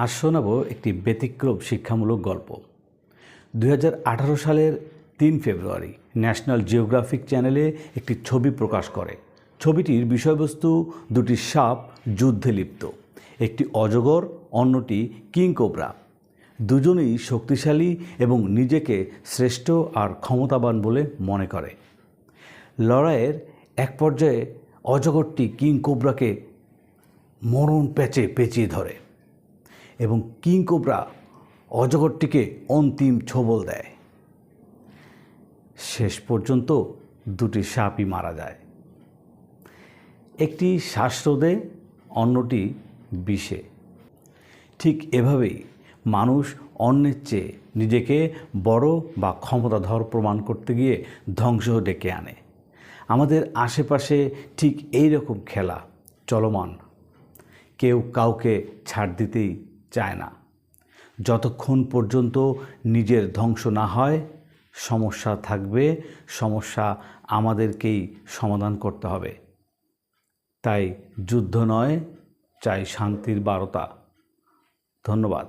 আজ শোনাবো একটি ব্যতিক্রম শিক্ষামূলক গল্প। 2018 সালের 3 ফেব্রুয়ারি ন্যাশনাল জিওগ্রাফিক চ্যানেলে একটি ছবি প্রকাশ করে। ছবিটির বিষয়বস্তু দুটি সাপ যুদ্ধে লিপ্ত, একটি অজগর, অন্যটি কিংকোবরা। দুজনেই শক্তিশালী এবং নিজেকে শ্রেষ্ঠ আর ক্ষমতাবান বলে মনে করে। লড়াইয়ের এক পর্যায়ে অজগরটি কিংকোবরাকে মরণ পেঁচিয়ে ধরে এবং কিংকোবরা অজগরটিকে অন্তিম ছোবল দেয়। শেষ পর্যন্ত দুটি সাপই মারা যায়, একটি শ্বাসরোধে, অন্যটি বিষে। ঠিক এভাবেই মানুষ অন্যের চেয়ে নিজেকে বড় বা ক্ষমতাধর প্রমাণ করতে গিয়ে ধ্বংস ডেকে আনে। আমাদের আশেপাশে ঠিক এই রকম খেলা চলমান। কেউ কাউকে ছাড় দিতেই চায় না। যতক্ষণ পর্যন্ত নিজের ধ্বংস না হয় সমস্যা থাকবে, সমস্যা আমাদেরকেই সমাধান করতে হবে। তাই যুদ্ধ নয়, চাই শান্তির বার্তা। ধন্যবাদ।